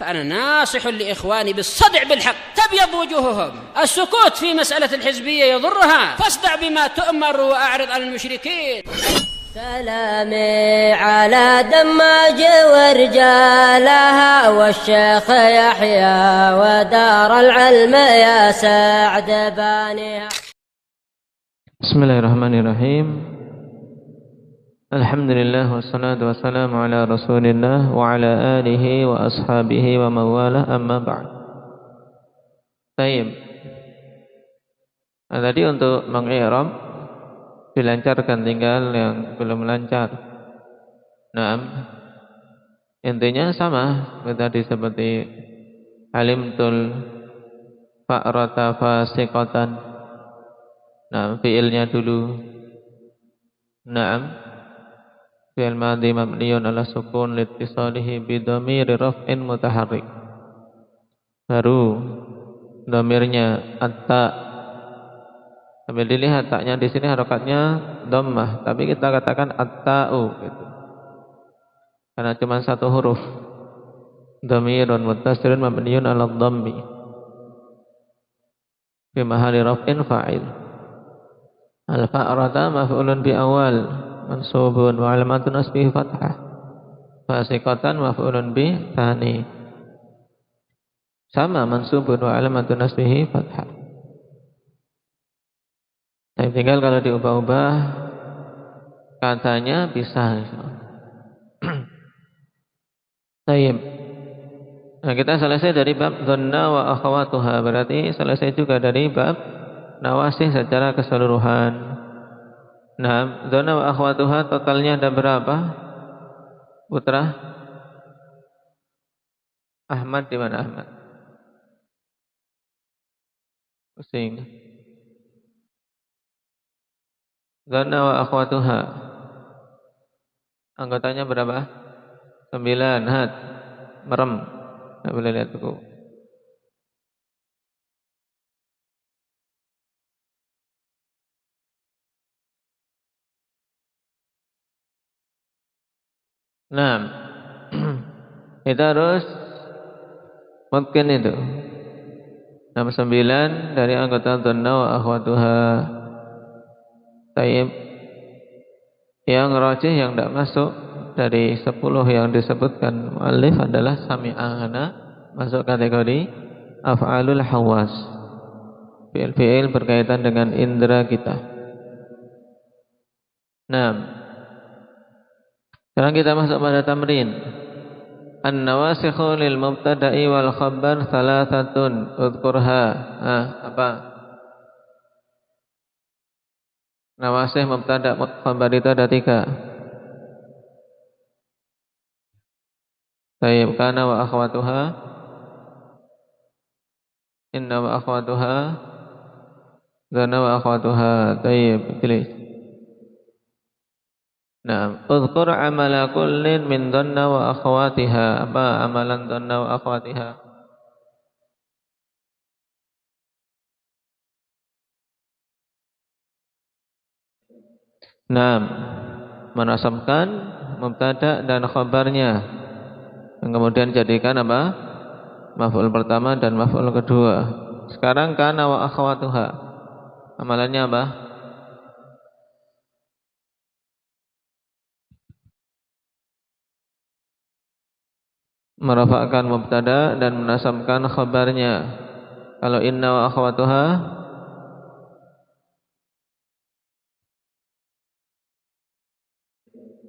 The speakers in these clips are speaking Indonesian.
فأنا ناصح لإخواني بالصدع بالحق تبيض وجوههم. السكوت في مسألة الحزبية يضرها، فاصدع بما تؤمر وأعرض عن المشركين. سلامي على دماج ورجالها والشيخ يحيى ودار العلم يا سعد بانيها. Bismillahirrahmanirrahim. Alhamdulillah wassalatu wassalamu ala Rasulillah wa ala alihi wa ashabihi wa mawalah, amma ba'd. Baik. Tadi untuk mengi'rab dilancarkan, tinggal yang belum lancar. Naam. Intinya sama tadi seperti alimtul fa'rata fasiqatan. Nah, fi'ilnya dulu. Naam. Fi'il madhi mabniyun ala sukun litisalihi bidhamiri raf'in mutaharrik. Baru dhamirnya at-ta. Sambil dilihat taknya di sini harokatnya dhammah, tapi kita katakan at-ta'u gitu. Karena cuma satu huruf. Dhamirun muttasilun mabniyun ala dhammi. Fi mahalli raf'in fa'il. Al-fa'rata maf'ulun bi awal mansubun wa alamatun nasbihi fathah. Fasiqatan maf'ulun bi tsani. Sama, mansubun wa alamatun nasbihi fathah. Tapi tinggal kalau diubah-ubah katanya bisa. Baik. Nah, kita selesai dari bab dhanna wa akhawatuha, berarti selesai juga dari bab nawasih secara keseluruhan. Nah, dhanna wa akhwatuha totalnya ada berapa? Putra Ahmad di mana Ahmad? Pusing. Dhanna wa akhwatuha anggotanya berapa? 9. Hat merem. Enggak boleh lihat buku. Nah, kita harus mungkin itu. Nomor 9 dari anggota dhanna wa akhwatuha. Taib. Yang rajih, yang tidak masuk dari 10 yang disebutkan muallif adalah sami'ana, masuk kategori af'alul hawas. Fi'il berkaitan dengan indera kita. Nah, sekarang kita masuk pada tamrin. An-nawasikhu lil mubtada'i wal khabar thalathatun udhkurha. Apa? Nawasih mubtada' khabar itu ada 3. Tayyib, kana wa akhwatuha, inna wa akhwatuha, dhanna wa akhwatuha. Tayyib, pilih. Nah, udhkur amala kullin min dhanna wa akhwatiha. Apa amalan dhanna wa akhwatiha? Nah, menasabkan mubtada dan khabarnya, yang kemudian jadikan apa? Maf'ul pertama dan maf'ul kedua. Sekarang kana wa akhwatuha, amalannya apa? Merafa'kan mubtada dan menasabkan khabarnya. Kalau inna wa akhwatuha,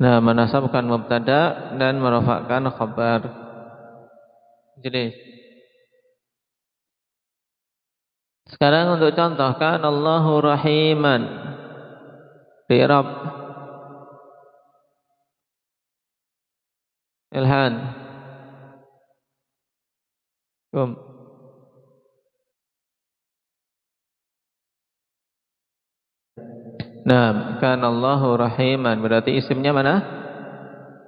nah, menasabkan mubtada dan merafa'kan khabar. Jadi sekarang untuk contoh, kan Allahu rahiman. I'rab Ilhan. Nah, kan Allahu rahiman, berarti isimnya mana?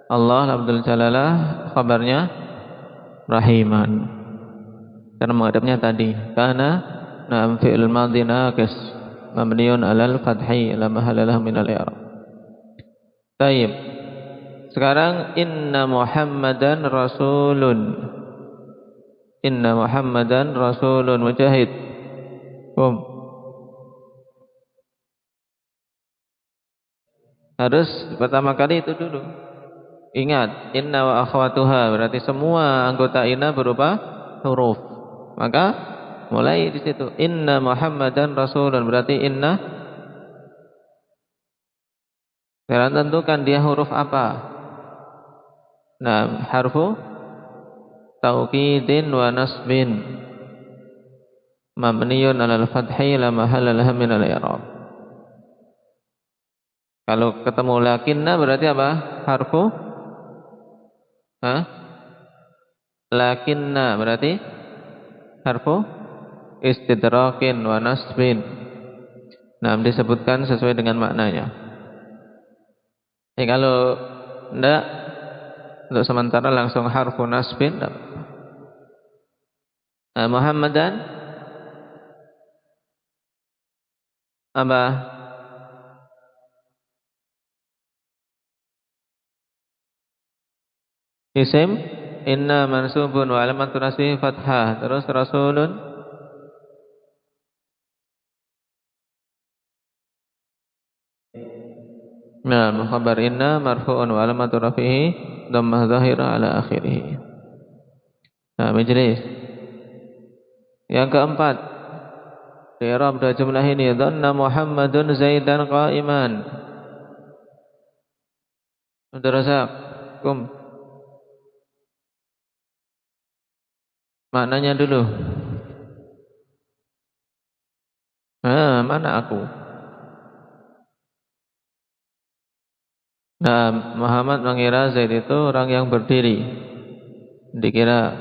Allah lafdzul jalalah, khabarnya rahiman. Karena menghadapnya tadi kana, na'am fi'il madhi naqis mabniun 'alal fathi la mahalla lahu min al-i'rab. Baik. Sekarang inna Muhammadan rasulun. Inna Muhammadan rasulun mujahid. Harus pertama kali itu dulu. Ingat, inna wa akhwatuha berarti semua anggota inna berupa huruf. Maka mulai di situ. Inna Muhammadan rasulun berarti inna. Sekarang tentukan dia huruf apa. Nah, harfu taukidin wa nasbin mabniyun 'alal fathi la mahalla laha min al-i'rab. Kalau ketemu lakinna berarti apa? Harfu lakinna berarti harfu istidrakin wa nasbin. Nah, disebutkan sesuai dengan maknanya. Kalau tidak, untuk sementara langsung harfu nasbin. Muhammadan apa? Isim inna mansubun wa alamatun nasbihi fathah. Terus rasulun nah khabar inna marfu'un wa alamatu rafihi dhammah zahira ala akhirih. Nah, majlis. Yang keempat, i'rab dari jumlah ini dhanna Muhammadun Zaidan qa'iman. Mudarasaq. Maknanya dulu. Mana aku? Nah, Muhammad mengira Zaid itu orang yang berdiri. Dikira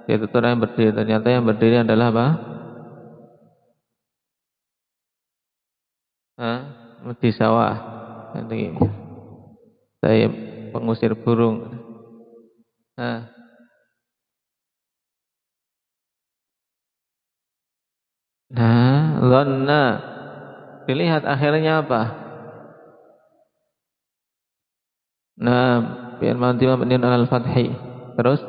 Zaid itu orang yang berdiri. Ternyata yang berdiri adalah apa? Di sawah. Nanti saya pengusir burung. Nah, dhanna. Dilihat akhirnya apa? Nah, fi'il madhi mabniun 'alal fathi. Terus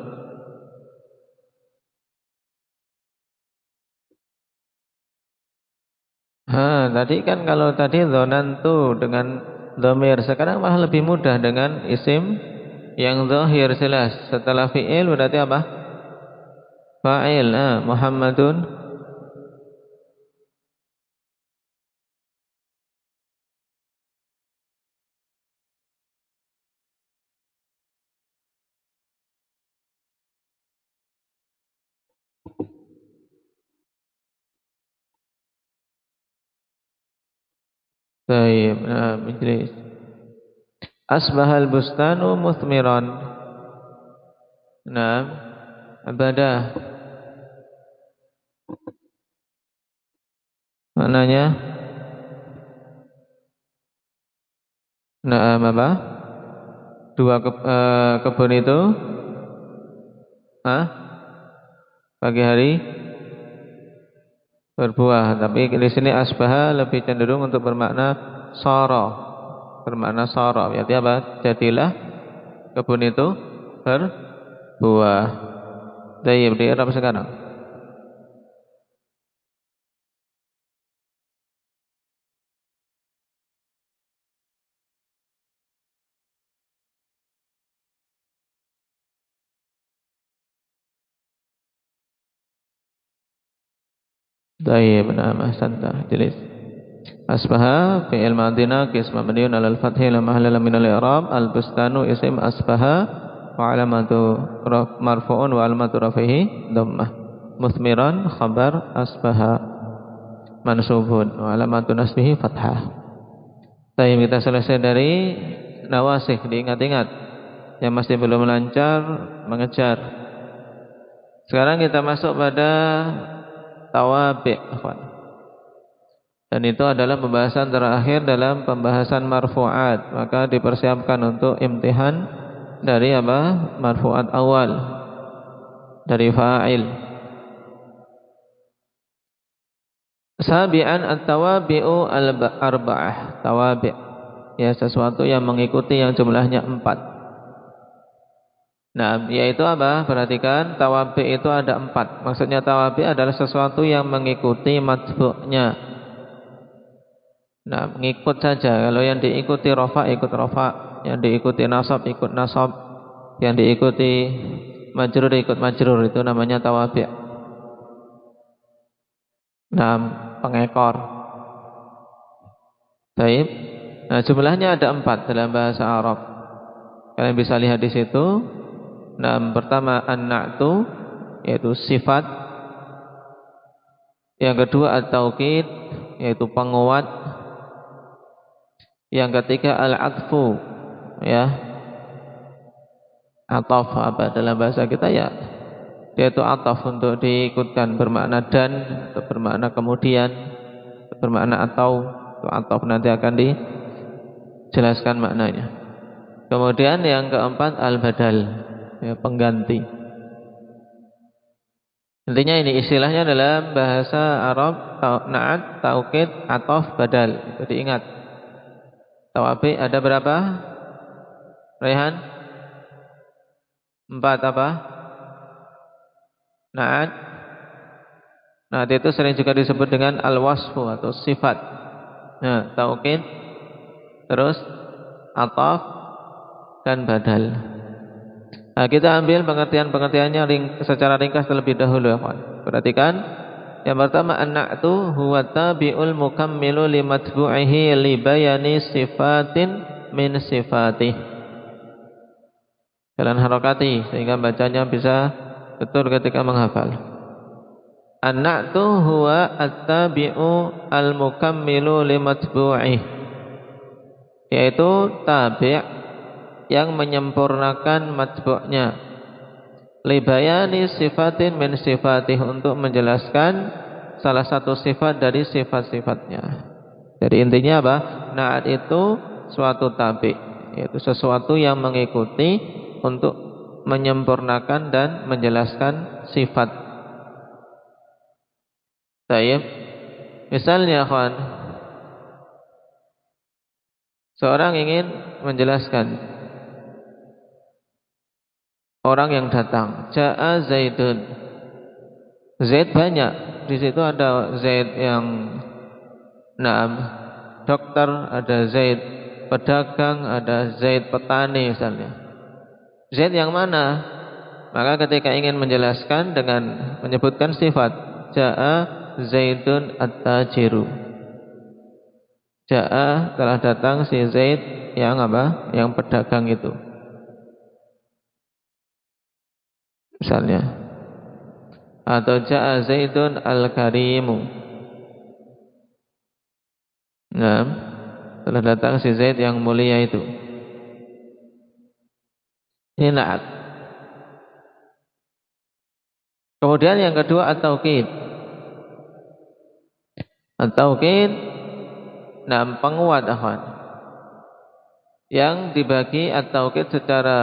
tadi kan kalau tadi dzanantu dengan dhamir, sekarang malah lebih mudah dengan isim yang zahir jelas. Setelah fi'il berarti apa? Fa'il. Muhammadun. Baik, majlis. Asbahal bustanu muthmiran. Nah, ibadah. Maknanya? Nah, apa? Dua kebun itu pagi hari berbuah, tapi di sini asbaha lebih cenderung untuk bermakna sara. Bermakna sara. Berarti apa? Jadilah kebun itu berbuah. Baik, di Arab sekarang. Baik, nama santa jelis. Asbaha fi'il madhi naqis mabniun 'alal fathi la mahalla lahu min al-i'rab. Al-bustanu isim asbaha wa 'alamatu marfu'un wa 'alamatu rafihi dhammah. Muthmiran khabar asbaha mansubun wa 'alamatu nasbihi fathah. Baik, kita selesai dari nawasikh. Diingat-ingat yang masih belum lancar mengejar. Sekarang kita masuk pada tawabi'. Dan itu adalah pembahasan terakhir dalam pembahasan marfu'at. Maka dipersiapkan untuk imtihan dari apa? Marfu'at awal, dari fa'il. Sabi'an at-tawabi'u al-arba'ah. Tawabi', ya, sesuatu yang mengikuti yang jumlahnya 4. Nah, yaitu apa? Perhatikan, tawabi itu ada 4. Maksudnya tawabi adalah sesuatu yang mengikuti matbu'nya. Nah, ngikut saja. Kalau yang diikuti rofa, ikut rofa. Yang diikuti nasab, ikut nasab. Yang diikuti majrur, ikut majrur. Itu namanya tawabi. Nah, pengekor. Baik. Nah, jumlahnya ada 4 dalam bahasa Arab. Kalian bisa lihat di situ. Nah, pertama an-na'tu, yaitu sifat. Yang kedua at-taukid, yaitu penguat. Yang ketiga al-'atfu, ya. Ataf apa dalam bahasa kita ya? Yaitu ataf untuk diikutkan, bermakna dan, atau bermakna kemudian, bermakna atau. Ataf nanti akan dijelaskan maknanya. Kemudian yang keempat al-badal, ya, pengganti. Intinya ini istilahnya dalam bahasa Arab, na'at, taukid, ataf, badal. Jadi ingat. Tawabi ada berapa? Rehan? 4 apa? Na'at. Nah, itu sering juga disebut dengan al-wasfu atau sifat. Nah, taukid, terus ataf dan badal. Nah, kita ambil pengertian-pengertiannya secara ringkas terlebih dahulu, ya kawan. Perhatikan. Yang pertama, an-na'tu huwa tabi'ul mukammilu li matbu'ihi li bayani sifatin min sifatih. Jalan harakati sehingga bacanya bisa betul ketika menghafal. An-na'tu huwa at-tabi'u al-mukammilu li matbu'ihi, yaitu tabi' yang menyempurnakan matbu'nya, libayani sifatin min sifatih, untuk menjelaskan salah satu sifat dari sifat-sifatnya. Jadi intinya apa? Na'at itu suatu tabi', yaitu sesuatu yang mengikuti untuk menyempurnakan dan menjelaskan sifat. Baik. Misalnya kawan, seorang ingin menjelaskan orang yang datang, ja'a Zaidun. Zaid banyak. Di situ ada Zaid yang dokter, ada Zaid pedagang, ada Zaid petani misalnya. Zaid yang mana? Maka ketika ingin menjelaskan dengan menyebutkan sifat, ja'a Zaidun at-tajiru. Ja'a, telah datang si Zaid yang apa? Yang pedagang itu. Misalnya, atau ja'a Zaidun al-karimu. Nah, telah datang si Zaid yang mulia itu. Ini na'at. Kemudian yang kedua at-taukid. At-taukid, penguat akhwan. Yang dibagi at-taukid secara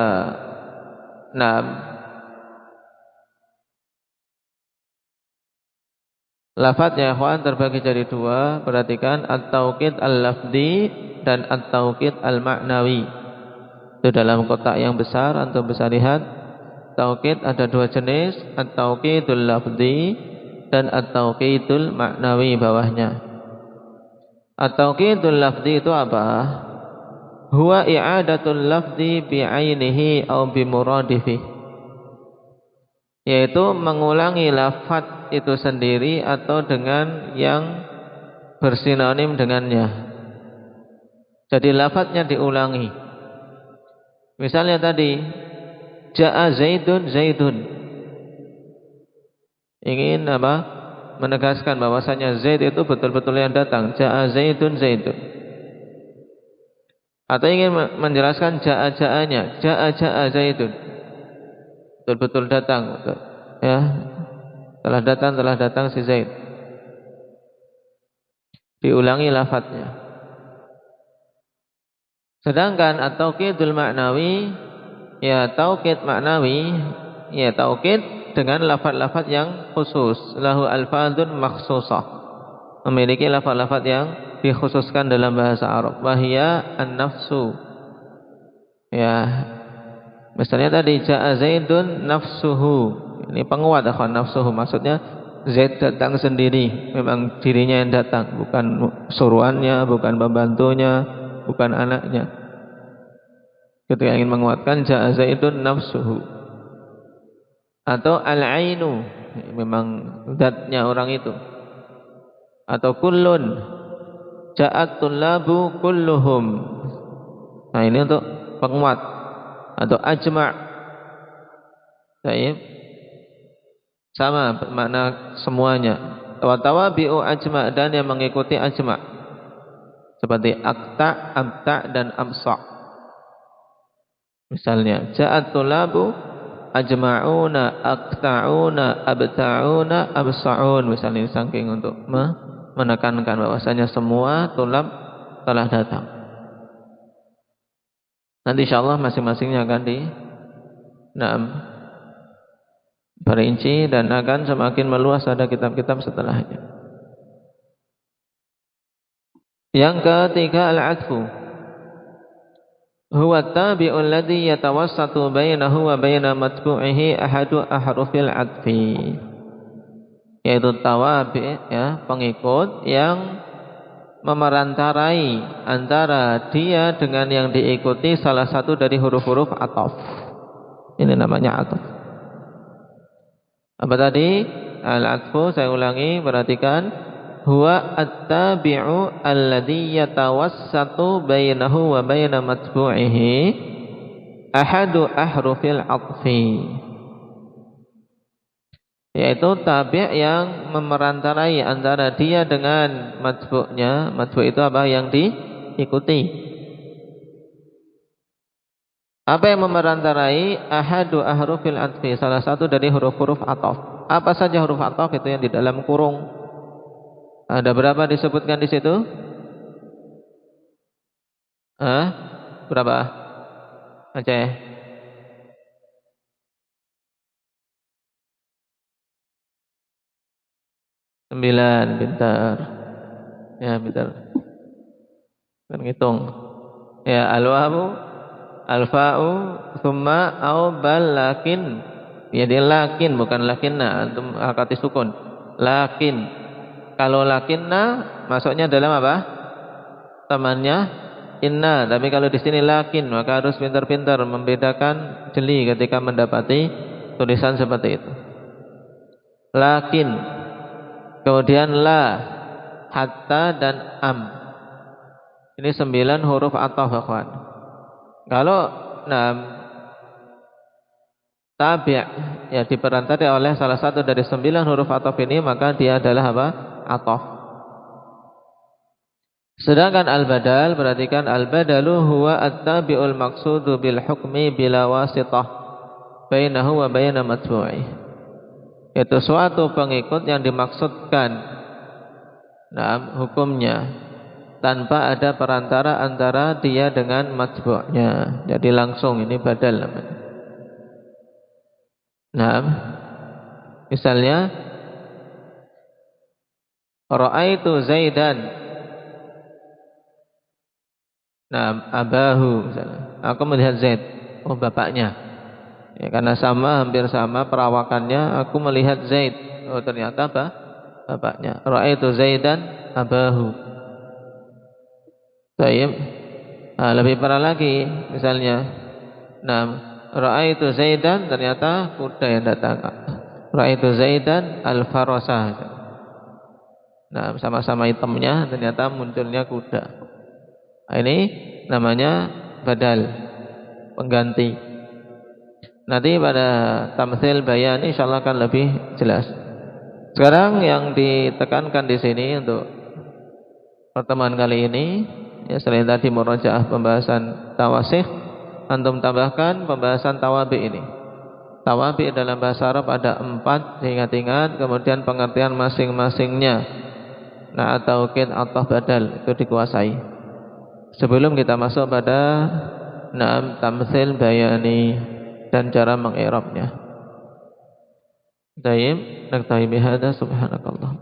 lafadznya ikhwan terbagi jadi 2. Perhatikan, at-taukid al-lafdi dan at-taukid al-ma'nawi. Itu dalam kotak yang besar, antum bisa lihat. Taukid ada 2 jenis, at-taukidul lafdi dan at-taukidul ma'nawi bawahnya. At-taukidul lafdi itu apa? Huwa i'adatul lafdi bi'ainihi au bimuradifi, yaitu mengulangi lafaz itu sendiri atau dengan yang bersinonim dengannya. Jadi lafaznya diulangi. Misalnya tadi, ja'a Zaidun Zaidun. Ingin apa? Menegaskan bahwasanya Zaid itu betul-betul yang datang. Ja'a Zaidun Zaidun. Atau ingin menjelaskan ja'a-ja'anya, ja'a Zaidun. Betul-betul datang, ya. Telah datang si Zaid. Diulangi lafadznya. Sedangkan at-taukidul ma'nawi, ya taukid maknawi, ya taukid dengan lafaz-lafaz yang khusus, lahu alfadzun makhsusah, memiliki lafaz-lafaz yang dikhususkan dalam bahasa Arab. Wahia an-nafsu, ya Misalnya tadi ja'a Zaidun nafsuhu. Ini penguat akhwan, nafsuhu maksudnya Zaid datang sendiri, memang dirinya yang datang, bukan suruhannya, bukan pembantunya, bukan anaknya. Ketika ingin menguatkan ja'a Zaidun nafsuhu. Atau al-ainu, memang zatnya orang itu. Atau kullun ja'at tullabu kulluhum. Nah, ini untuk penguat. Atau ajma'. Baik. Sama makna semuanya. Wa tawabi'u ajma', dan yang mengikuti ajma'. Seperti akta, abta, dan amsa'. Misalnya ja'at tullabu ajma'una, akta'una, abta'una, absa'un. Misalnya saking untuk menekankan bahwasanya semua tulab telah datang. Nanti insyaallah masing-masingnya akan berinci dan akan semakin meluas, ada kitab-kitab setelahnya. Yang ketiga al-'atfu. Huwa tabi'u alladhi yatawassatu bainahu wa baina matbu'ihi ahadu ahrufil 'atfi. Yaitu tawabi', ya, pengikut yang memerantarai antara dia dengan yang diikuti salah satu dari huruf-huruf ataf. Ini namanya ataf. Apa tadi? Al-'atfu, saya ulangi, perhatikan. Huwa at-tabi'u alladhi yatawassatu bainahu wa baina matbu'ihi ahadu ahrufil 'atfi. Yaitu tabi' yang memerantarai antara dia dengan matbu'nya. Matbu' itu apa? Yang diikuti. Apa yang memerantarai? Ahadu ahrufil 'atfi, salah satu dari huruf-huruf ataf. Apa saja huruf ataf? Itu yang di dalam kurung. Ada berapa disebutkan di situ? Berapa? Aceh? 9, pintar. Ya, pintar. Kan ngitung. Ya, al-wawu, al-fa'u, thumma, au, bal, lakin. Ya, dia lakin, bukan lakinna. Antum hakati sukun. Lakin. Kalau lakinna masuknya dalam apa? Temannya inna. Tapi kalau di sini lakin, maka harus pintar-pintar membedakan jeli ketika mendapati tulisan seperti itu. Lakin. Kemudian la, hatta, dan am. Ini 9 huruf ataf, akhwan. Kalau tabi' ya diperantarai oleh salah satu dari 9 huruf ataf ini, maka dia adalah apa? Ataf. Sedangkan al-badal, perhatikan, al-badalu huwa at-tabi'ul maqsudu bil hukmi bila wasitah bainahu wa baina matbu'i. Itu suatu pengikut yang dimaksudkan hukumnya tanpa ada perantara antara dia dengan matbu'nya. Jadi langsung, ini badal namanya. Misalnya ra'aitu Zaidan abahu, misalnya. Aku melihat Zaid, oh bapaknya. Ya, karena sama, hampir sama perawakannya, aku melihat Zaid, oh ternyata apa? Bapaknya. Ra'aitu Zaidan abahu. Baik. Lebih parah lagi, misalnya ra'aitu Zaidan, ternyata kuda yang datang. Ra'aitu Zaidan al-farasa. Sama-sama hitamnya, ternyata munculnya kuda. Ini namanya badal, pengganti. Nanti pada tamtsil bayan insyaallah akan lebih jelas. Sekarang yang ditekankan di sini untuk pertemuan kali ini, ya, selain tadi murajaah pembahasan tawasikh, antum tambahkan pembahasan tawabi ini. Tawabi dalam bahasa Arab ada 4, ingat-ingat, kemudian pengertian masing-masingnya. Taukid atau badal itu dikuasai. Sebelum kita masuk pada tamtsil bayani dan cara mengi'rabnya. Tayyib, naktahi bihadza, subhanakallah.